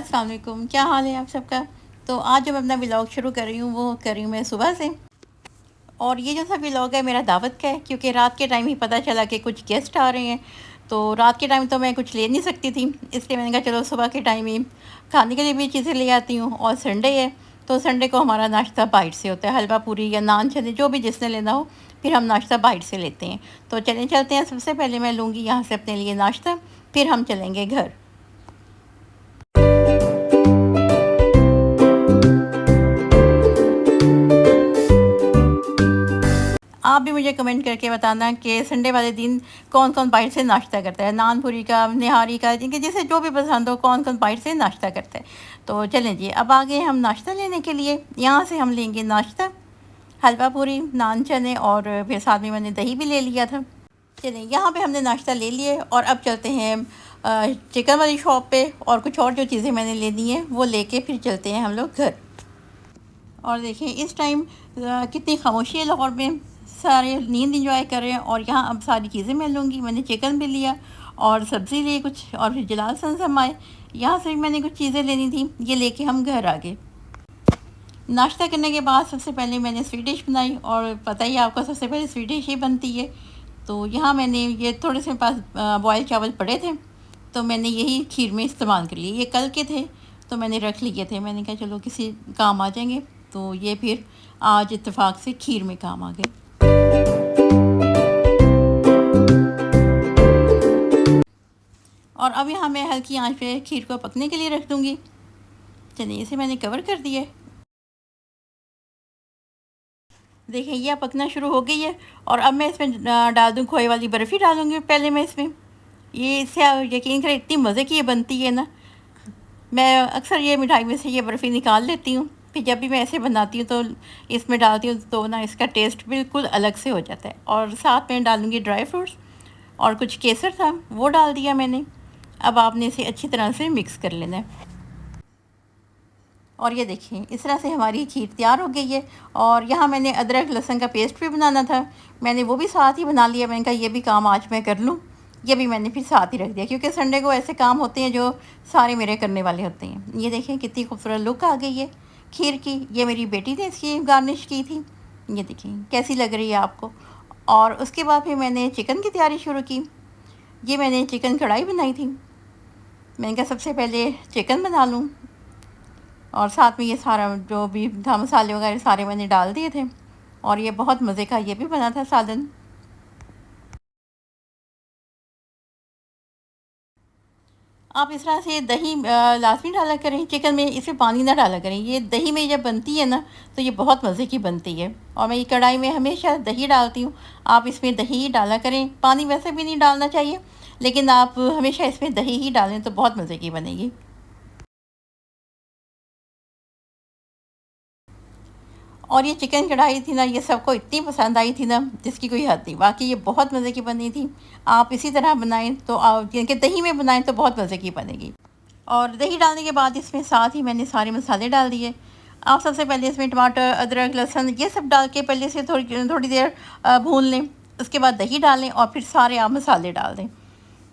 अस्सलाम वालेकुम, क्या हाल है आप सबका। तो आज जब अपना व्लॉग शुरू कर रही हूँ वो कर रही हूँ मैं सुबह से। और ये जो सा व्लॉग है मेरा दावत का है, क्योंकि रात के टाइम ही पता चला कि कुछ गेस्ट आ रहे हैं। तो रात के टाइम तो मैं कुछ ले नहीं सकती थी, इसलिए मैंने कहा चलो सुबह के टाइम ही खाने के लिए भी चीज़ें ले आती हूँ। और संडे है तो संडे को हमारा नाश्ता बाहर से होता है, हलवा पूरी या नान चने जो भी जिसने लेना हो, फिर हम नाश्ता बाहर से लेते हैं। तो चलें चलते हैं, सबसे पहले मैं लूँगी यहाँ से अपने लिए नाश्ता, फिर हम चलेंगे घर। आप भी मुझे कमेंट करके बताना कि संडे वाले दिन कौन कौन बाहर से नाश्ता करता है, नान पूरी का, निहारी का, जिनके जिसे जो भी पसंद हो, कौन कौन बाहर से नाश्ता करता है। तो चलें जी, अब आ गए हम नाश्ता लेने के लिए। यहाँ से हम लेंगे नाश्ता, हलवा पूरी, नान चने और फिर साथ में मैंने दही भी ले लिया था। चलें, यहाँ पे हमने नाश्ता ले लिए और अब चलते हैं चिकन वाली शॉप पे, और कुछ और जो चीज़ें मैंने लेनी है वो लेके फिर चलते हैं हम लोग घर। और देखें इस टाइम कितनी खामोशी है लाहौर में, सारे नींद इंजॉय कर रहे हैं। और यहाँ अब सारी चीज़ें मैं लूँगी। मैंने चिकन भी लिया और सब्ज़ी ली कुछ, और फिर जलाल सन से हम आए। यहाँ से भी मैंने कुछ चीज़ें लेनी थी, ये लेके हम घर आ गए। नाश्ता करने के बाद सबसे पहले मैंने स्वीट डिश बनाई, और पता ही आपको सबसे पहले स्वीट डिश ही बनती है। तो यहाँ मैंने ये थोड़े से पास बॉयल चावल पड़े थे, तो मैंने यही खीर में इस्तेमाल कर लिए। ये कल के थे तो मैंने रख लिए थे, मैंने कहा चलो किसी काम आ जाएंगे, तो ये फिर आज इत्तेफाक से खीर में काम आ गए। और अब यहाँ मैं हल्की आंच पे खीर को पकने के लिए रख दूँगी। चलिए, इसे मैंने कवर कर दिया है। देखिए यह पकना शुरू हो गई है, और अब मैं इसमें डाल दूँ खोए वाली बर्फ़ी डालूँगी पहले मैं इसमें। ये इससे आप यकीन करें इतनी मज़े की ये बनती है ना। मैं अक्सर ये मिठाई में से ये बर्फ़ी निकाल लेती हूँ, फिर जब भी मैं ऐसे बनाती हूँ तो इसमें डालती हूँ, तो ना इसका टेस्ट बिल्कुल अलग से हो जाता है। और साथ में डालूँगी ड्राई फ्रूट्स, और कुछ केसर था वो डाल दिया मैंने। अब आपने इसे अच्छी तरह से मिक्स कर लेना है। और ये देखिए इस तरह से हमारी खीर तैयार हो गई है। और यहाँ मैंने अदरक लहसुन का पेस्ट भी बनाना था, मैंने वो भी साथ ही बना लिया। मैंने कहा ये भी काम आज मैं कर लूँ, ये भी मैंने फिर साथ ही रख दिया, क्योंकि संडे को ऐसे काम होते हैं जो सारे मेरे करने वाले होते हैं। ये देखें कितनी खूबसूरत लुक आ गई है खीर की। ये मेरी बेटी ने इसकी गार्निश की थी, ये देखिए कैसी लग रही है आपको। और उसके बाद फिर मैंने चिकन की तैयारी शुरू की। ये मैंने चिकन कढ़ाई बनाई थी, मैंने कहा सबसे पहले चिकन बना लूँ, और साथ में ये सारा जो भी था मसाले वगैरह सारे मैंने डाल दिए थे। और ये बहुत मज़े का ये भी बना था सालन। आप इस तरह से दही लाजमी डाला करें चिकन में, इसमें पानी ना डाला करें। ये दही में जब बनती है ना तो ये बहुत मज़े की बनती है। और मैं ये कढ़ाई में हमेशा दही डालती हूँ, आप इसमें दही ही डाला करें। पानी वैसे भी नहीं डालना चाहिए, लेकिन आप हमेशा इसमें दही ही डालें तो बहुत मज़े की बनेगी। और ये चिकन कढ़ाई थी ना, ये सबको इतनी पसंद आई थी ना जिसकी कोई हद नहीं। वाकई ये बहुत मज़े की बनी थी। आप इसी तरह बनाएं तो आप यानी कि दही में बनाएं तो बहुत मज़े की बनेगी। और दही डालने के बाद इसमें साथ ही मैंने सारे मसाले डाल दिए। आप सबसे पहले इसमें टमाटर, अदरक, लहसुन ये सब डाल के पहले से थोड़ी थोड़ी देर भून लें। उसके बाद दही डालें और फिर सारे आप मसाले डाल दें।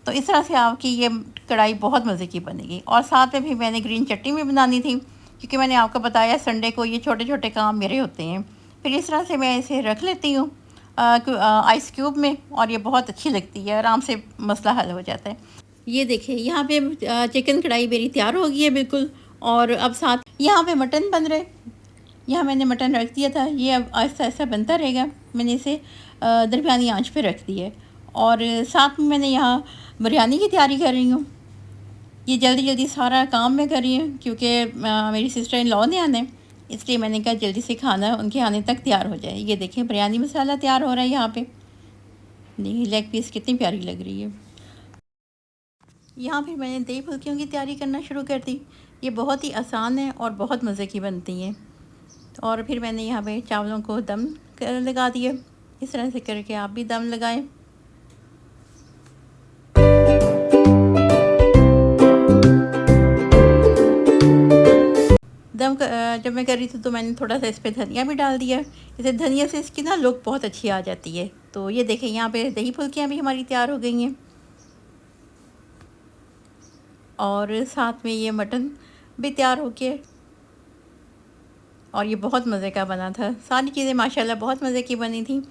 तो इस तरह से आपकी ये कढ़ाई बहुत मज़े की बनेगी। और साथ में भी मैंने ग्रीन चटनी भी बनानी थी, क्योंकि मैंने आपको बताया संडे को ये छोटे छोटे काम मेरे होते हैं। फिर इस तरह से मैं इसे रख लेती हूँ आइस क्यूब में, और ये बहुत अच्छी लगती है, आराम से मसला हल हो जाता है। ये देखिए यहाँ पे चिकन कढ़ाई मेरी तैयार हो गई है बिल्कुल। और अब साथ यहाँ पे मटन बन रहे, यहाँ मैंने मटन रख दिया था, ये अब आहिस्ता आहिस्ता बनता रहेगा। मैंने इसे दरमियानी आंच पे रख दिया है। और साथ में मैंने यहाँ बिरयानी की तैयारी कर रही हूँ। ये जल्दी जल्दी सारा काम मैं कर रही हूँ, क्योंकि मेरी सिस्टर इन लॉ ने आना है, इसलिए मैंने कहा जल्दी से खाना उनके आने तक तैयार हो जाए। ये देखिए बिरयानी मसाला तैयार हो रहा है यहाँ पे। देखिए लेग पीस कितनी प्यारी लग रही है। यहाँ फिर मैंने दही फुल्कियों की तैयारी करना शुरू कर दी। ये बहुत ही आसान है और बहुत मज़े की बनती हैं। और फिर मैंने यहाँ पे चावलों को लगा दिए। इस तरह से करके आप भी दम लगाएं। जब मैं कर रही थी तो मैंने थोड़ा सा इस पर धनिया भी डाल दिया। इसे धनिया से इसकी ना लुक बहुत अच्छी आ जाती है। तो ये देखें यहाँ पे दही फुल्कियाँ भी हमारी तैयार हो गई हैं। और साथ में ये मटन भी तैयार हो गया और ये बहुत मज़े का बना था। सारी चीज़ें माशाल्लाह बहुत मज़े की बनी थी।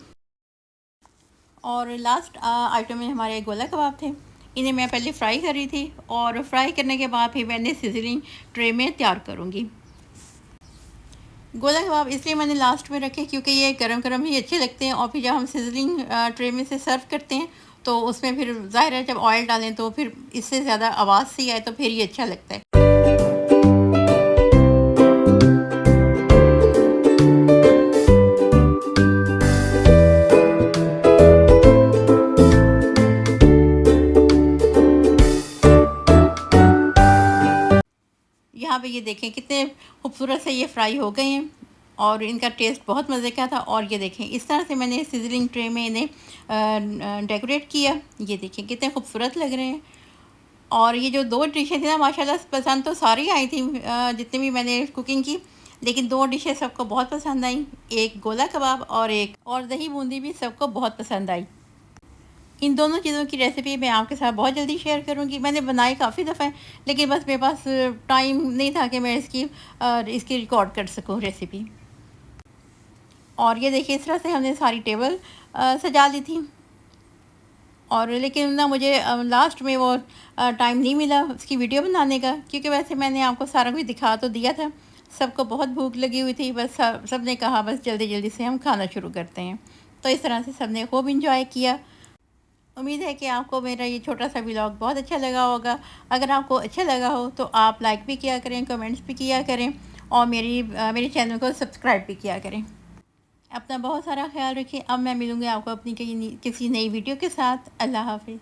और लास्ट आइटम में हमारे गोला कबाब थे। इन्हें मैं पहले फ्राई कर रही थी और फ्राई करने के बाद फिर मैंने सिजलिंग ट्रे में तैयार करूँगी। गोला कबाब इसलिए मैंने लास्ट में रखे क्योंकि ये गरम गरम ही अच्छे लगते हैं और फिर जब हम सिजलिंग ट्रे में से सर्व करते हैं तो उसमें फिर ज़ाहिर है जब ऑयल डालें तो फिर इससे ज़्यादा आवाज़ सी आए तो फिर ये अच्छा लगता है। यहाँ पे ये देखें कितने खूबसूरत से ये फ्राई हो गए हैं और इनका टेस्ट बहुत मज़े का था। और ये देखें इस तरह से मैंने सिजलिंग ट्रे में इन्हें डेकोरेट किया। ये देखें कितने खूबसूरत लग रहे हैं। और ये जो 2 डिशें थी ना माशाल्लाह पसंद तो सारी आई थी जितनी भी मैंने कुकिंग की, लेकिन 2 डिशें सबको बहुत पसंद आई। एक गोला कबाब और दही बूंदी भी सबको बहुत पसंद आई। इन दोनों चीज़ों की रेसिपी मैं आपके साथ बहुत जल्दी शेयर करूँगी। मैंने बनाई काफ़ी दफ़ा है लेकिन बस मेरे पास टाइम नहीं था कि मैं इसकी रिकॉर्ड कर सकूँ रेसिपी। और ये देखिए इस तरह से हमने सारी टेबल सजा ली थी। और लेकिन ना मुझे लास्ट में वो टाइम नहीं मिला उसकी वीडियो बनाने का, क्योंकि वैसे मैंने आपको सारा कुछ दिखा तो दिया था। सबको बहुत भूख लगी हुई थी, बस सब ने कहा बस जल्दी जल्दी से हम खाना शुरू करते हैं। तो इस तरह से सब ने खूब इंजॉय किया। उम्मीद है कि आपको मेरा ये छोटा सा व्लॉग बहुत अच्छा लगा होगा। अगर आपको अच्छा लगा हो तो आप लाइक भी किया करें, कमेंट्स भी किया करें और मेरे चैनल को सब्सक्राइब भी किया करें। अपना बहुत सारा ख्याल रखिए। अब मैं मिलूँगी आपको अपनी किसी नई वीडियो के साथ। अल्लाह हाफ़िज़।